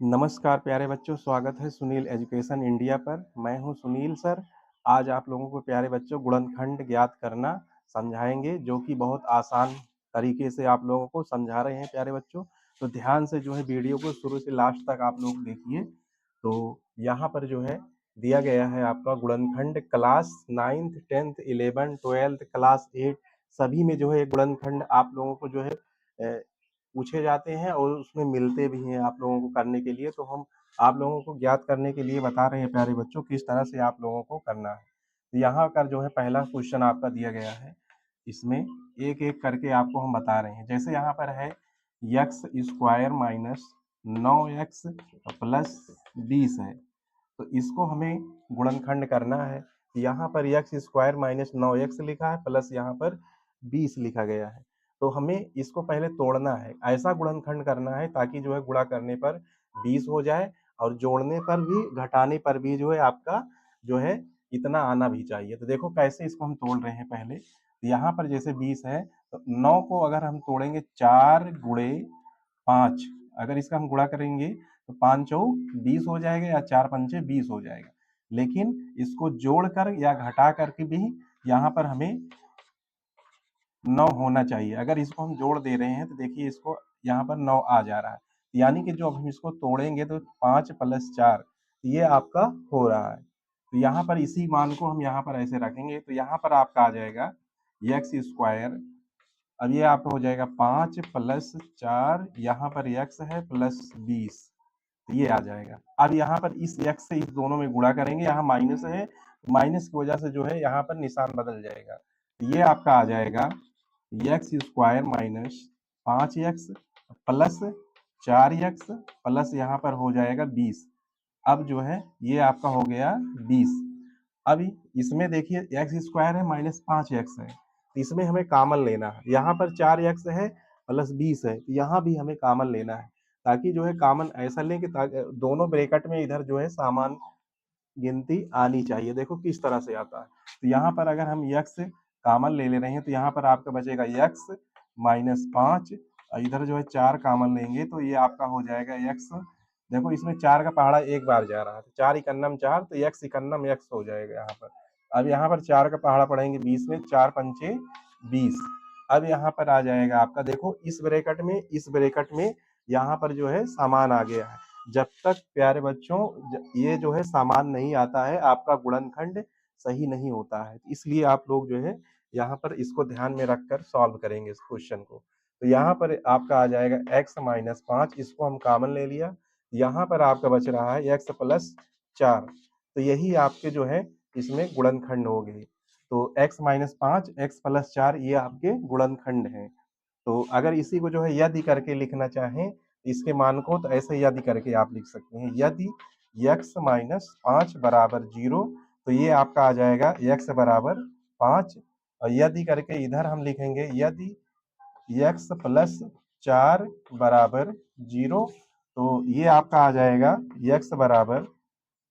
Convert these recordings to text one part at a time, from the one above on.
नमस्कार प्यारे बच्चों, स्वागत है सुनील एजुकेशन इंडिया पर। मैं हूं सुनील सर। आज आप लोगों को प्यारे बच्चों गुणनखंड ज्ञात करना समझाएंगे, जो कि बहुत आसान तरीके से आप लोगों को समझा रहे हैं प्यारे बच्चों। तो ध्यान से जो है वीडियो को शुरू से लास्ट तक आप लोग देखिए। तो यहाँ पर जो है दिया गया है आपका गुणनखंड class 9th 10th 11th 12th class 8 सभी में जो है गुणनखंड आप लोगों को जो है पूछे जाते हैं और उसमें मिलते भी हैं आप लोगों को करने के लिए। तो हम आप लोगों को ज्ञात करने के लिए बता रहे हैं प्यारे बच्चों, किस तरह से आप लोगों को करना है। तो यहाँ का जो है पहला क्वेश्चन आपका दिया गया है, इसमें एक एक करके आपको हम बता रहे हैं। जैसे यहाँ पर है x square minus 9x plus 20 है, तो इसको हमें गुणनखंड करना है। यहाँ पर एक्स स्क्वायर माइनस 9x लिखा है, प्लस यहाँ पर 20 लिखा गया है। तो हमें इसको पहले तोड़ना है, ऐसा गुणनखंड करना है ताकि जो है गुणा करने पर 20 हो जाए और जोड़ने पर भी घटाने पर भी जो है आपका जो है इतना आना भी चाहिए। तो देखो कैसे इसको हम तोड़ रहे हैं। पहले यहाँ पर जैसे 20 है, तो 9 को अगर हम तोड़ेंगे 4 गुणे 5, अगर इसका हम गुणा करेंगे तो 5 चौक 20 हो जाएगा या 4 पंचे 20 हो जाएगा। लेकिन इसको जोड़कर या घटा करके भी यहाँ पर हमें 9 होना चाहिए। अगर इसको हम जोड़ दे रहे हैं तो देखिए इसको यहाँ पर 9 आ जा रहा है, यानी कि जो अब हम इसको तोड़ेंगे तो 5 प्लस 4 ये आपका हो रहा है। तो यहाँ पर इसी मान को हम यहाँ पर ऐसे रखेंगे, तो यहाँ पर आपका आ जाएगा एक्स स्क्वायर। अब ये आपका हो जाएगा 5 प्लस 4, यहाँ पर एक्स है प्लस 20, ये आ जाएगा। अब यहाँ पर इस एक्स से इस दोनों में गुणा करेंगे, यहाँ माइनस है, माइनस की वजह से जो है यहाँ पर निशान बदल जाएगा। ये आपका आ जाएगा x square minus 5x plus 4x plus यहाँ पर हो जाएगा 20। अब जो है ये आपका हो गया 20। अब इसमें देखिए एक्स स्क्वायर है माइनस 5x है, तो इसमें हमें कॉमन लेना है। यहाँ पर 4x है प्लस 20 है, तो यहाँ भी हमें कॉमन लेना है, ताकि जो है कॉमन ऐसा लें कि दोनों ब्रैकेट में इधर जो है सामान गिनती आनी चाहिए। देखो किस तरह से आता है। तो यहाँ पर अगर हम x कॉमन ले रहे हैं तो यहाँ पर आपका बचेगा x माइनस 5, और इधर जो है 4 कॉमन लेंगे तो ये आपका हो जाएगा x। देखो इसमें 4 का पहाड़ा एक बार जा रहा है, तो 4 इकन्नम 4, तो x इकन्नम x हो जाएगा यहाँ पर। अब यहाँ पर 4 का पहाड़ा पढ़ेंगे 20 में, 4 पंचे 20। अब यहाँ पर आ जाएगा आपका, देखो इस ब्रैकेट में यहाँ पर जो है सामान आ गया है। जब तक प्यारे बच्चों ये जो है सामान नहीं आता है, आपका गुणनखंड सही नहीं होता है। इसलिए आप लोग जो है यहाँ पर इसको ध्यान में रखकर सॉल्व करेंगे इस क्वेश्चन को। तो यहाँ पर आपका आ जाएगा x माइनस 5, इसको हम कॉमन ले लिया। यहाँ पर आपका बच रहा है x प्लस 4, तो यही आपके जो है इसमें गुणनखंड हो गए। तो x माइनस 5 x प्लस 4 ये आपके गुणनखंड हैं। तो अगर इसी को जो है यदि करके लिखना चाहें इसके मान को, तो ऐसे यदि करके आप लिख सकते हैं। यदि x माइनस 5 बराबर 0, तो ये आपका आ जाएगा x बराबर 5। और यदि करके इधर हम लिखेंगे यदि x प्लस 4 बराबर 0, तो ये आपका आ जाएगा x बराबर,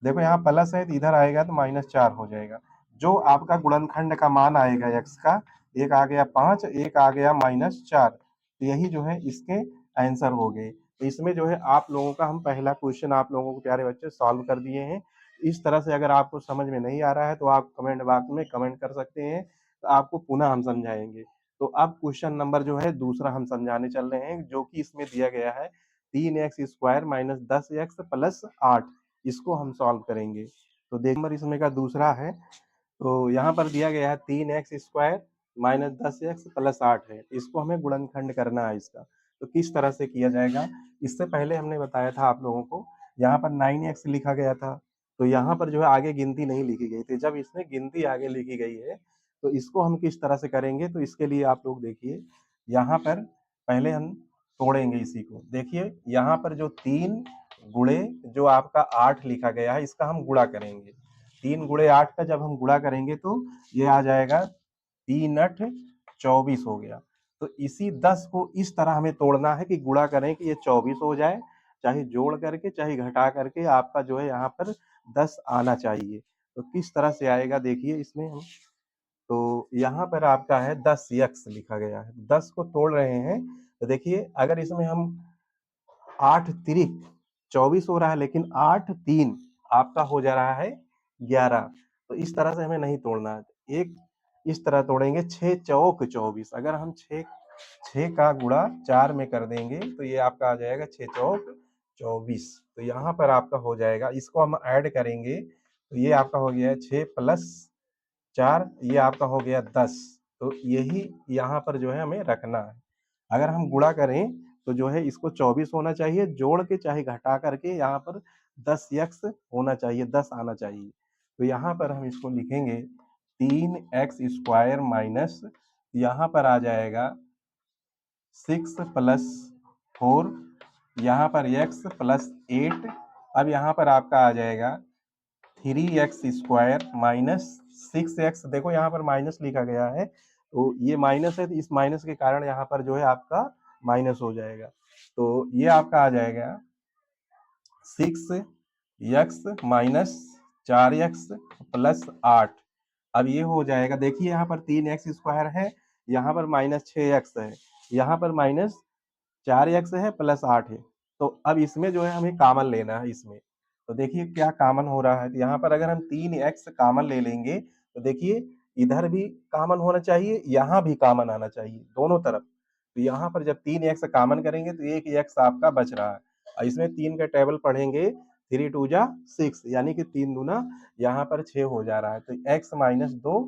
देखो यहाँ प्लस है तो इधर आएगा तो माइनस 4 हो जाएगा। जो आपका गुणनखंड का मान आएगा x का, एक आ गया 5, एक आ गया माइनस 4, तो यही जो है इसके आंसर हो गए। तो इसमें जो है आप लोगों का हम पहला क्वेश्चन आप लोगों को प्यारे बच्चे सॉल्व कर दिए हैं। इस तरह से अगर आपको समझ में नहीं आ रहा है तो आप कमेंट बॉक्स में कमेंट कर सकते हैं, तो आपको पुनः हम समझाएंगे। तो अब क्वेश्चन नंबर जो है दूसरा हम समझाने चल रहे हैं, जो कि इसमें दिया गया है 3x square minus 10x plus 8, इसको हम सॉल्व करेंगे। तो देख नंबर इसमें का दूसरा है। तो यहाँ पर दिया गया है 3x square minus 10x plus 8 है, इसको हमें गुणनखंड करना है इसका। तो किस तरह से किया जाएगा, इससे पहले हमने बताया था आप लोगों को, यहाँ पर 9x लिखा गया था, तो यहाँ पर जो है आगे गिनती नहीं लिखी गई थी। जब इसमें गिनती आगे लिखी गई है तो इसको हम किस तरह से करेंगे, तो इसके लिए आप लोग देखिए, यहाँ पर पहले हम तोड़ेंगे इसी को। देखिए यहाँ पर जो 3 गुणे जो आपका 8 लिखा गया है, इसका हम गुणा करेंगे। 3 गुणे 8 का जब हम गुणा करेंगे तो ये आ जाएगा 3 8 24 हो गया। तो इसी 10 को इस तरह हमें तोड़ना है कि गुणा करें कि ये 24 हो जाए, चाहे जोड़ करके चाहे घटा करके आपका जो है यहाँ पर 10 आना चाहिए। तो किस तरह से आएगा देखिए इसमें हम, तो यहाँ पर आपका है 10x लिखा गया है, 10 को तोड़ रहे हैं। तो देखिए अगर इसमें हम 8 तिरिक 24 हो रहा है, लेकिन 8 3 आपका हो जा रहा है 11। तो इस तरह से हमें नहीं तोड़ना है। एक इस तरह तोड़ेंगे 6 चौक 24। अगर हम 6 का गुणा 4 में कर देंगे तो ये आपका आ जाएगा 6 चौक 24। तो यहाँ पर आपका हो जाएगा, इसको हम ऐड करेंगे तो ये आपका हो गया 6 प्लस 4, ये आपका हो गया 10। तो यही यहाँ पर जो है हमें रखना है। अगर हम गुणा करें तो जो है इसको 24 होना चाहिए, जोड़ के चाहे घटा करके यहाँ पर 10x होना चाहिए, 10 आना चाहिए। तो यहाँ पर हम इसको लिखेंगे 3x स्क्वायर माइनस यहाँ पर आ जाएगा 6 प्लस 4, यहाँ पर x प्लस 8। अब यहाँ पर आपका आ जाएगा 3x स्क्वायर माइनस 6x। देखो यहाँ पर माइनस लिखा गया है, तो ये माइनस है, तो इस माइनस के कारण यहाँ पर जो है आपका माइनस हो जाएगा। तो ये आपका आ जाएगा 6x माइनस 4x प्लस 8। अब ये हो जाएगा, देखिए यहाँ पर 3x स्क्वायर है, यहाँ पर माइनस 6x है, यहाँ पर माइनस 4x है प्लस 8 है। तो अब इसमें जो है हमें कॉमन लेना है इसमें। तो देखिए क्या कॉमन हो रहा है, तो यहाँ पर अगर हम 3x कॉमन ले लेंगे तो देखिए इधर भी कॉमन होना चाहिए, यहाँ भी कॉमन आना चाहिए, दोनों तरफ। तो यहाँ पर जब 3x कॉमन करेंगे तो एक x आपका बच रहा है, और इसमें 3 का टेबल पढ़ेंगे, 3 2 जा 6, यानी कि 3 दूना यहाँ पर 6 हो जा रहा है। तो x माइनस 2,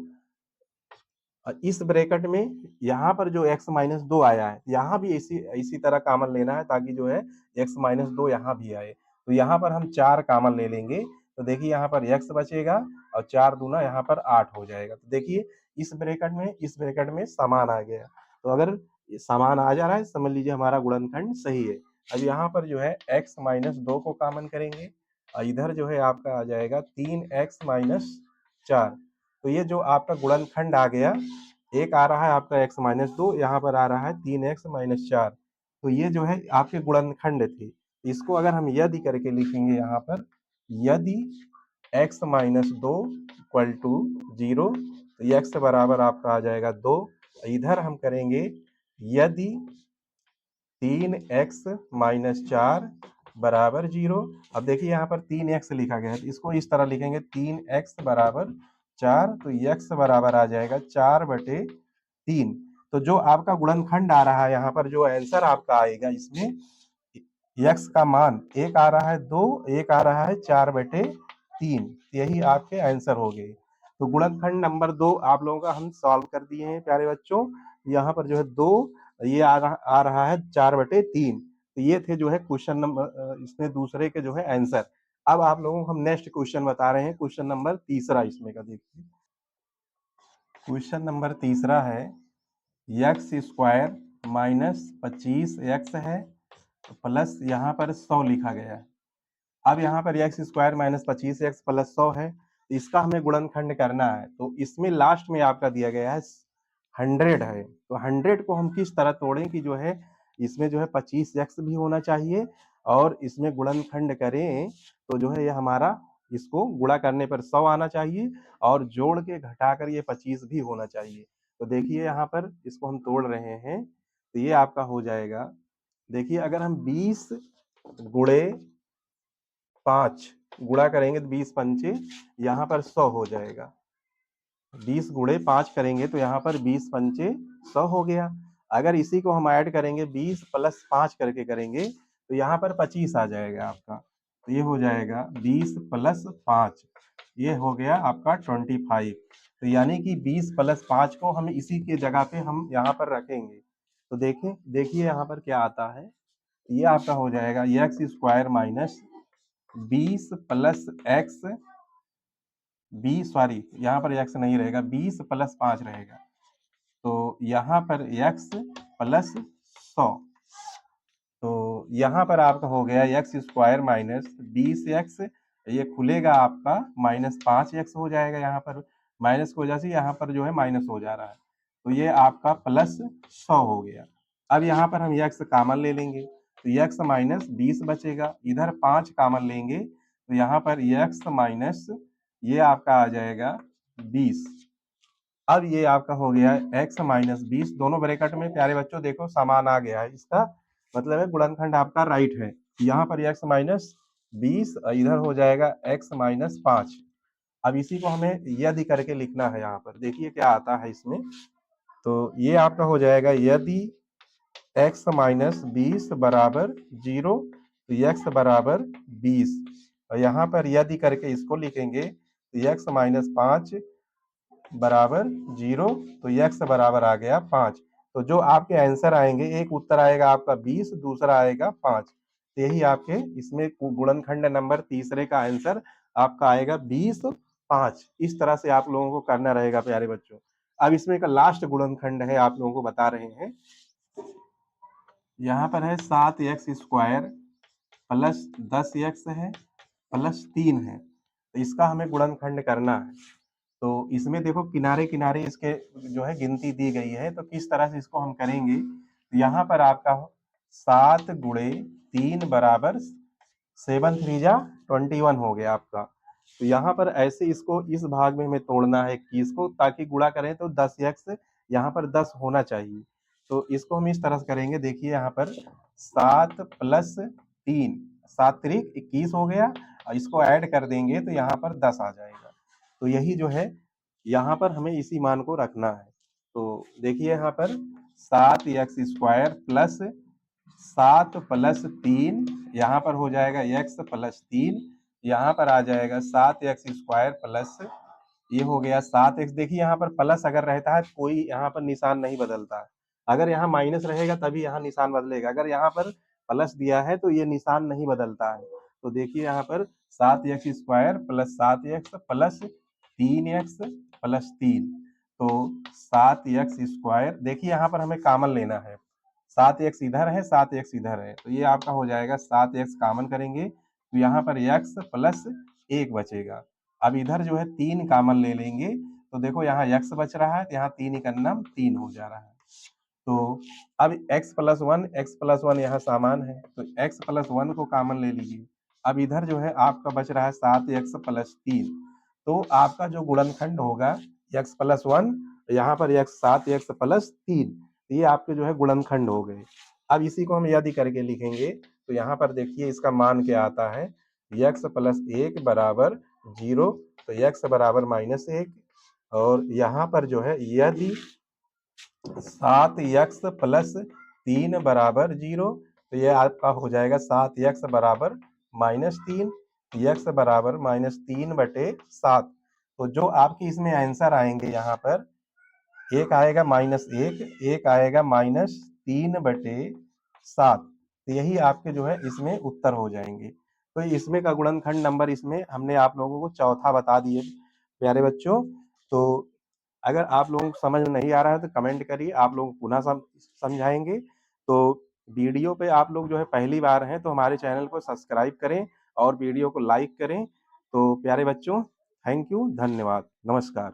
इस ब्रैकेट में यहाँ पर जो x माइनस 2 आया है, यहाँ भी इसी इसी तरह कॉमन लेना है, ताकि जो है x माइनस 2 यहाँ भी आए। तो यहाँ पर हम 4 कॉमन ले लेंगे, तो देखिए यहाँ पर x बचेगा और 4 दूना यहाँ पर 8 हो जाएगा। तो देखिए इस ब्रैकेट में समान आ गया। तो अगर समान आ जा रहा है, समझ लीजिए हमारा गुणनखंड सही है। अब यहाँ पर जो है x माइनस 2 को कॉमन करेंगे, और इधर जो है आपका आ जाएगा 3x माइनस 4। तो ये जो आपका गुणनखंड आ गया, एक आ रहा है आपका x माइनस 2, यहाँ पर आ रहा है 3x माइनस 4। तो ये जो है आपके गुणनखंड थे। इसको अगर हम यदि करके लिखेंगे यहाँ पर, यदि x माइनस 2 इक्वल टू 0, तो x बराबर आपका आ जाएगा 2। इधर हम करेंगे यदि 3x माइनस 4 बराबर 0। अब देखिए यहाँ पर 3x लिखा गया है, तो इसको इस तरह लिखेंगे 3x बराबर 4, तो x बराबर आ जाएगा 4/3। तो जो आपका गुणनखंड आ रहा है, यहाँ पर जो आंसर आपका आएगा इसमें, x का मान एक आ रहा है 2, एक आ रहा है 4/3। यही आपके आंसर हो गए। तो गुणनखंड नंबर 2 आप लोगों का हम सॉल्व कर दिए हैं प्यारे बच्चों। यहाँ पर जो है 2, ये आ रहा है 4/3। तो ये थे जो है क्वेश्चन नंबर, इसमें दूसरे के जो है आंसर। अब आप लोगों को हम नेक्स्ट क्वेश्चन बता रहे हैं, क्वेश्चन नंबर तीसरा इसमें का देखिए। क्वेश्चन नंबर तीसरा है x स्क्वायर माइनस 25x है प्लस यहाँ पर 100 लिखा गया है। अब यहाँ पर x square minus 25x plus 100 है, इसका हमें गुणनखंड करना है। तो इसमें लास्ट में आपका दिया गया है 100 है। तो 100 को हम किस तरह तोड़ें कि जो है इसमें जो है 25x भी होना चाहिए, और इसमें गुणनखंड करें तो जो है ये हमारा, इसको गुणा करने पर 100 आना चाहिए, और जोड़ के घटाकर ये 25 भी होना चाहिए। तो देखिए यहाँ पर इसको हम तोड़ रहे हैं, तो ये आपका हो जाएगा, देखिए अगर हम 20 गुणे 5 गुणा करेंगे तो 20 पंचे यहाँ पर 100 हो जाएगा। 20 गुणे 5 करेंगे तो यहाँ पर 20 पंचे 100 हो गया। अगर इसी को हम ऐड करेंगे 20 प्लस 5 करके करेंगे तो यहाँ पर 25 आ जाएगा आपका। तो ये हो जाएगा 20 प्लस 5, ये हो गया आपका 25। तो यानी कि 20 प्लस 5 को हम इसी के जगह पे हम यहाँ पर रखेंगे। तो देखिए यहाँ पर क्या आता है, ये आपका हो जाएगा x square minus 20 plus x, sorry यहाँ पर x नहीं रहेगा, 20 प्लस 5 रहेगा। तो यहाँ पर x प्लस 100, तो यहाँ पर आपका हो गया एक्स स्क्वायर माइनस 20x, ये खुलेगा आपका माइनस 5x हो जाएगा। यहाँ पर माइनस की वजह से यहाँ पर जो है माइनस हो जा रहा है, तो ये आपका प्लस 100 हो गया। अब यहाँ पर हम x कॉमन ले लेंगे, तो x माइनस 20 बचेगा, इधर 5 कॉमन लेंगे तो यहाँ पर x माइनस ये आपका आ जाएगा 20। अब ये आपका हो गया x माइनस 20, दोनों ब्रैकेट में प्यारे बच्चों देखो समान आ गया है, इसका मतलब है गुणनखंड आपका राइट है। यहाँ पर x माइनस 20 इधर हो जाएगा x माइनस 5। अब इसी को हमें यदि करके लिखना है यहाँ पर, देखिए क्या आता है इसमें। तो ये आपका हो जाएगा यदि x माइनस 20 बराबर 0 तो x बराबर 20, और यहाँ पर यदि करके इसको लिखेंगे तो x माइनस 5 बराबर 0 तो x बराबर आ गया 5। तो जो आपके आंसर आएंगे, एक उत्तर आएगा आपका 20, दूसरा आएगा 5। तो यही आपके इसमें गुणनखंड नंबर तीसरे का आंसर आपका आएगा 20 5। इस तरह से आप लोगों को करना रहेगा प्यारे बच्चों। अब इसमें का लास्ट गुणनखंड है, आप लोगों को बता रहे हैं। यहाँ पर है 7x स्क्वायर प्लस 10x है प्लस 3 है, तो इसका हमें गुणनखंड करना है। तो इसमें देखो किनारे किनारे इसके जो है गिनती दी गई है, तो किस तरह से इसको हम करेंगे। तो यहाँ पर आपका 7 गुणे 3 बराबर 7 3 जा 21 हो गया आपका। तो यहाँ पर ऐसे इसको इस भाग में हमें तोड़ना है 21 को, ताकि गुणा करें तो 10x यहाँ पर 10 होना चाहिए। तो इसको हम इस तरह से करेंगे, देखिए यहाँ पर 7 प्लस 3, 7 त्रिक 21 हो गया, और इसको ऐड कर देंगे तो यहाँ पर 10 आ जाएगा। तो यही जो है यहाँ पर हमें इसी मान को रखना है। तो देखिए यहाँ पर 7x स्क्वायर प्लस 7 प्लस 3, यहाँ पर हो जाएगा x प्लस 3, यहाँ पर आ जाएगा 7x स्क्वायर प्लस, ये हो गया 7x। देखिए यहाँ पर प्लस अगर रहता है कोई यहाँ पर निशान नहीं बदलता है, अगर यहाँ माइनस रहेगा तभी यहाँ निशान बदलेगा। अगर यहाँ पर प्लस दिया है तो ये निशान नहीं बदलता है। तो देखिए यहाँ पर 7x square plus 7x plus 3x plus 3, तो 7x स्क्वायर, देखिए यहाँ पर हमें कॉमन लेना है, 7x इधर है 7x इधर है, तो ये आपका हो जाएगा 7x कॉमन करेंगे तो यहाँ पर x प्लस 1 बचेगा। अब इधर जो है 3 कॉमन ले लेंगे, तो देखो यहाँ x बच रहा है, तो यहाँ 3 का नाम 3 हो जा रहा है। तो अब x प्लस 1 यहाँ सामान है, तो x प्लस 1 को कॉमन ले लीजिए। अब इधर जो है आपका बच रहा है 7x प्लस 3, तो आपका जो गुणनखंड होगा x प्लस 1, यहाँ पर x 7x प्लस 3, ये आपके जो है गुणनखंड हो गए। अब इसी को हम यदि करके लिखेंगे, तो यहाँ पर देखिए इसका मान क्या आता है, x प्लस 1 बराबर 0, तो x बराबर माइनस 1, और यहाँ पर जो है यदि 7x प्लस 3 बराबर 0, तो ये आपका हो जाएगा 7x बराबर माइनस 3, x बराबर माइनस 3/7। तो जो आपके इसमें आंसर आएंगे यहाँ पर, एक आएगा माइनस 1, एक आएगा माइनस 3/7, तो यही आपके जो है इसमें उत्तर हो जाएंगे। तो इसमें का गुणनखंड नंबर इसमें हमने आप लोगों को चौथा बता दिए प्यारे बच्चों। तो अगर आप लोगों को समझ में नहीं आ रहा है तो कमेंट करिए, आप लोग पुनः समझाएंगे। तो वीडियो पे आप लोग जो है पहली बार हैं तो हमारे चैनल को सब्सक्राइब करें और वीडियो को लाइक करें। तो प्यारे बच्चों, थैंक यू, धन्यवाद, नमस्कार।